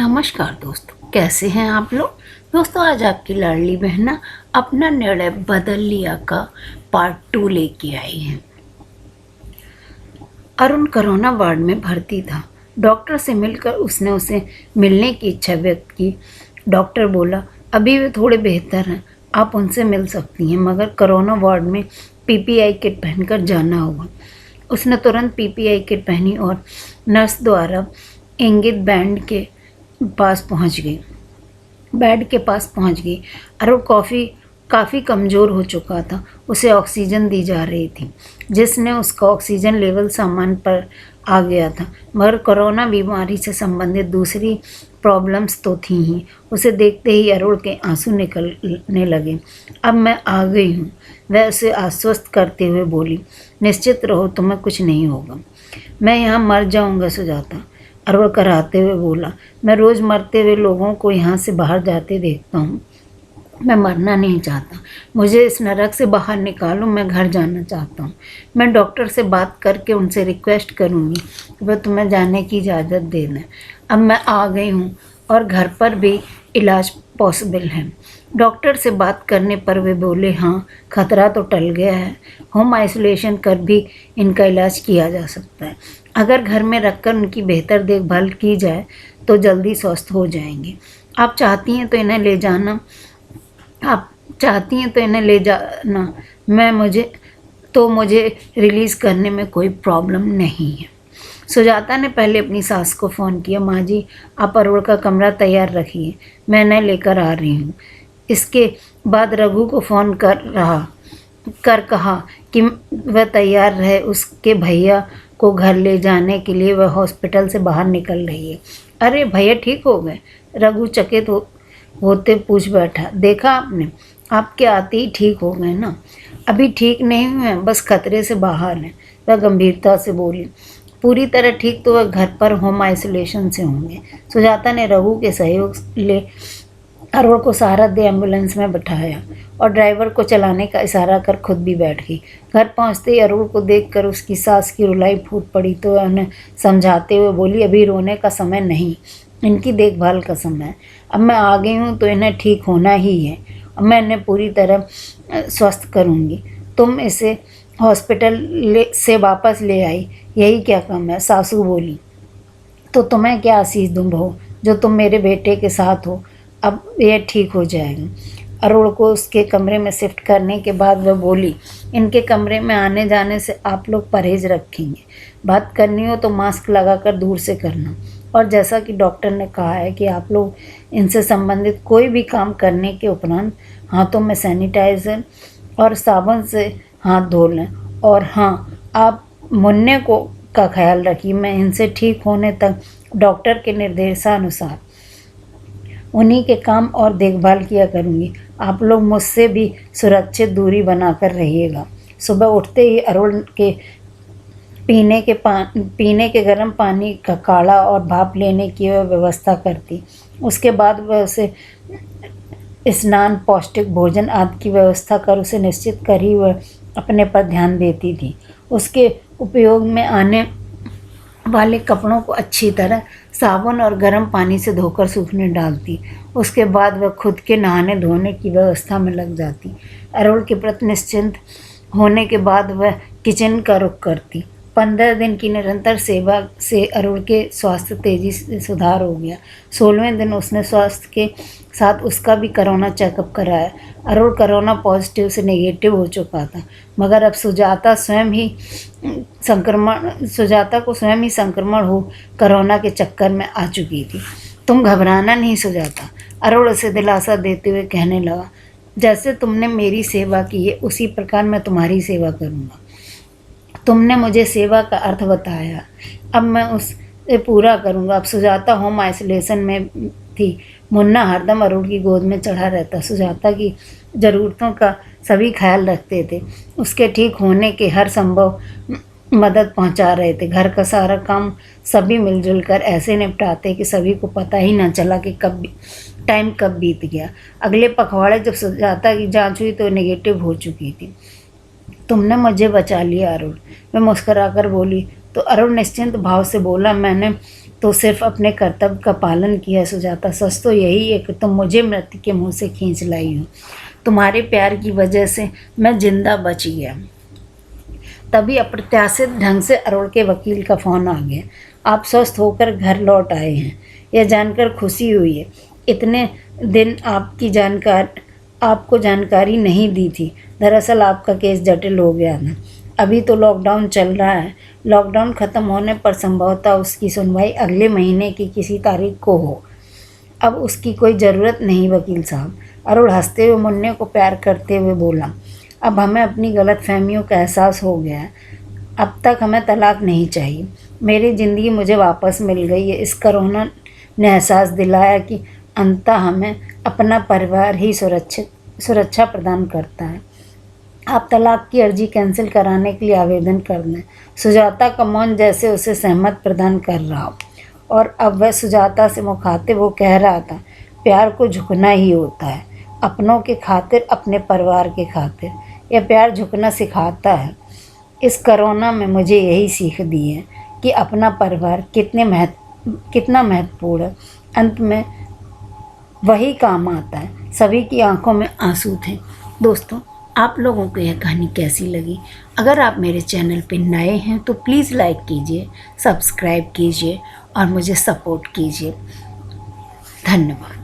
नमस्कार दोस्तों, कैसे हैं आप लोग। दोस्तों, आज आपकी लाडली बहना अपना निर्णय बदल लिया का पार्ट 2 लेके आई है। अरुण कोरोना वार्ड में भर्ती था। डॉक्टर से मिलकर उसने उसे मिलने की इच्छा व्यक्त की। डॉक्टर बोला, अभी वे थोड़े बेहतर हैं, आप उनसे मिल सकती हैं, मगर कोरोना वार्ड में पीपीआई किट पहनकर जाना होगा। उसने तुरंत पीपीआई किट पहनी और नर्स द्वारा इंगित बेड के पास पहुंच गई। अरुण काफ़ी कमज़ोर हो चुका था। उसे ऑक्सीजन दी जा रही थी, जिसने उसका ऑक्सीजन लेवल सामान्य पर आ गया था, मगर कोरोना बीमारी से संबंधित दूसरी प्रॉब्लम्स तो थी ही। उसे देखते ही अरुण के आंसू निकलने लगे। अब मैं आ गई हूँ, वह उसे आश्वस्त करते हुए बोली। निश्चित रहो, तुम्हें कुछ नहीं होगा। मैं यहाँ मर जाऊँगा सुजाता, अरुण कराते हुए बोला। मैं रोज़ मरते हुए लोगों को यहाँ से बाहर जाते देखता हूँ। मैं मरना नहीं चाहता, मुझे इस नरक से बाहर निकालो। मैं घर जाना चाहता हूँ। मैं डॉक्टर से बात करके उनसे रिक्वेस्ट करूँगी कि वह तुम्हें जाने की इजाज़त दे दें। अब मैं आ गई हूँ और घर पर भी इलाज पॉसिबल है। डॉक्टर से बात करने पर वे बोले, हाँ, खतरा तो टल गया है। होम आइसोलेशन कर भी इनका इलाज किया जा सकता है। अगर घर में रखकर उनकी बेहतर देखभाल की जाए तो जल्दी स्वस्थ हो जाएंगे। आप चाहती हैं तो इन्हें ले जाना। मुझे रिलीज़ करने में कोई प्रॉब्लम नहीं है। सुजाता ने पहले अपनी सास को फ़ोन किया। माँ जी, आप अरुण का कमरा तैयार रखिए, मैं इन्हें लेकर आ रही हूँ। इसके बाद रघु को फ़ोन कर कहा कि वह तैयार रहे। उसके भैया को घर ले जाने के लिए वह हॉस्पिटल से बाहर निकल रही है। अरे भैया ठीक हो गए? रघु चकित होते पूछ बैठा। देखा आपने, आपके आते ही ठीक हो गए ना? अभी ठीक नहीं हुए, बस खतरे से बाहर हैं, वह गंभीरता से बोली। पूरी तरह ठीक तो वह घर पर होम आइसोलेशन से होंगे। सुजाता ने रघु के सहयोग ले अरुण को सहारा दे एम्बुलेंस में बिठाया और ड्राइवर को चलाने का इशारा कर खुद भी बैठ गई। घर पहुंचते ही अरुण को देखकर उसकी सास की रुलाई फूट पड़ी तो वह उन्हें समझाते हुए बोली, अभी रोने का समय नहीं, इनकी देखभाल का समय है। अब मैं आ गई हूँ तो इन्हें ठीक होना ही है। अब मैं इन्हें पूरी तरह स्वस्थ करूँगी। तुम इसे हॉस्पिटल से वापस ले आई, यही क्या कम है? सासू बोली। तो तुम्हें क्या आशीष दूँ बहू, जो तुम मेरे बेटे के साथ हो। अब यह ठीक हो जाएगा। अरुण को उसके कमरे में शिफ्ट करने के बाद वह बोली, इनके कमरे में आने जाने से आप लोग परहेज रखेंगे। बात करनी हो तो मास्क लगाकर दूर से करना। और जैसा कि डॉक्टर ने कहा है कि आप लोग इनसे संबंधित कोई भी काम करने के उपरांत हाथों में सैनिटाइज़र और साबुन से हाथ धो लें। और हाँ, आप मुन्ने का ख्याल रखिए। मैं इनसे ठीक होने तक डॉक्टर के निर्देशानुसार उन्हीं के काम और देखभाल किया करूँगी। आप लोग मुझसे भी सुरक्षित दूरी बनाकर रहिएगा। सुबह उठते ही अरुण के पीने के गर्म पानी का काढ़ा और भाप लेने की वह व्यवस्था करती। उसके बाद वह उसे स्नान, पौष्टिक भोजन आदि की व्यवस्था कर उसे निश्चित कर ही वह अपने पर ध्यान देती थी। उसके उपयोग में आने वाले कपड़ों को अच्छी तरह साबुन और गर्म पानी से धोकर सूखने डालती। उसके बाद वह खुद के नहाने धोने की व्यवस्था में लग जाती। अरुण के प्रति निश्चिंत होने के बाद वह किचन का रुख करती। 15 दिन की निरंतर सेवा से अरुण के स्वास्थ्य तेजी से सुधार हो गया। 16वें दिन उसने स्वास्थ्य के साथ उसका भी कोरोना चेकअप कराया। अरुण कोरोना पॉजिटिव से नेगेटिव हो चुका था, मगर अब सुजाता को स्वयं ही संक्रमण हो कोरोना के चक्कर में आ चुकी थी। तुम घबराना नहीं सुजाता, अरुण उसे दिलासा देते हुए कहने लगा। जैसे तुमने मेरी सेवा की है उसी प्रकार मैं तुम्हारी सेवा करूँगा। तुमने मुझे सेवा का अर्थ बताया, अब मैं उसे पूरा करूँगा। अब सुजाता होम आइसोलेशन में थी। मुन्ना हरदम अरुण की गोद में चढ़ा रहता, सुजाता की ज़रूरतों का सभी ख्याल रखते थे, उसके ठीक होने के हर संभव मदद पहुंचा रहे थे। घर का सारा काम सभी मिलजुल कर ऐसे निपटाते कि सभी को पता ही ना चला कि टाइम कब बीत गया। अगले पखवाड़े जब सुजाता की जांच हुई तो नेगेटिव हो चुकी थी। तुमने मुझे बचा लिया अरुण, मैं मुस्कुराकर बोली। तो अरुण निश्चिंत भाव से बोला, मैंने तो सिर्फ अपने कर्तव्य का पालन किया सुजाता। सच तो यही है कि तुम मुझे मृत्यु के मुंह से खींच लाई हो। तुम्हारे प्यार की वजह से मैं जिंदा बच गया। तभी अप्रत्याशित ढंग से अरुण के वकील का फ़ोन आ गया। आप स्वस्थ होकर घर लौट आए हैं, यह जानकर खुशी हुई है। इतने दिन आपको जानकारी नहीं दी थी। दरअसल आपका केस जटिल हो गया था। अभी तो लॉकडाउन चल रहा है। लॉकडाउन ख़त्म होने पर संभवतः उसकी सुनवाई अगले महीने की किसी तारीख को हो। अब उसकी कोई ज़रूरत नहीं वकील साहब। अरुण हंसते हुए मुन्ने को प्यार करते हुए बोला। अब हमें अपनी गलतफहमियों का एहसास हो गया है। अब तक हमें तलाक नहीं चाहिए। मेरी ज़िंदगी मुझे वापस मिल गई है। इस कोरोना ने एहसास दिलाया कि अंततः हमें अपना परिवार ही सुरक्षा प्रदान करता है। आप तलाक की अर्जी कैंसिल कराने के लिए आवेदन कर दें। सुजाता का मौन जैसे उसे सहमत प्रदान कर रहा हो, और अब वह सुजाता से मुखातिब वो कह रहा था, प्यार को झुकना ही होता है, अपनों के खातिर, अपने परिवार के खातिर। यह प्यार झुकना सिखाता है। इस कोरोना में मुझे यही सीख दी है कि अपना परिवार कितना महत्वपूर्ण है। अंत में वही काम आता है। सभी की आंखों में आंसू थे। दोस्तों, आप लोगों को यह कहानी कैसी लगी? अगर आप मेरे चैनल पर नए हैं तो प्लीज़ लाइक कीजिए, सब्सक्राइब कीजिए और मुझे सपोर्ट कीजिए। धन्यवाद।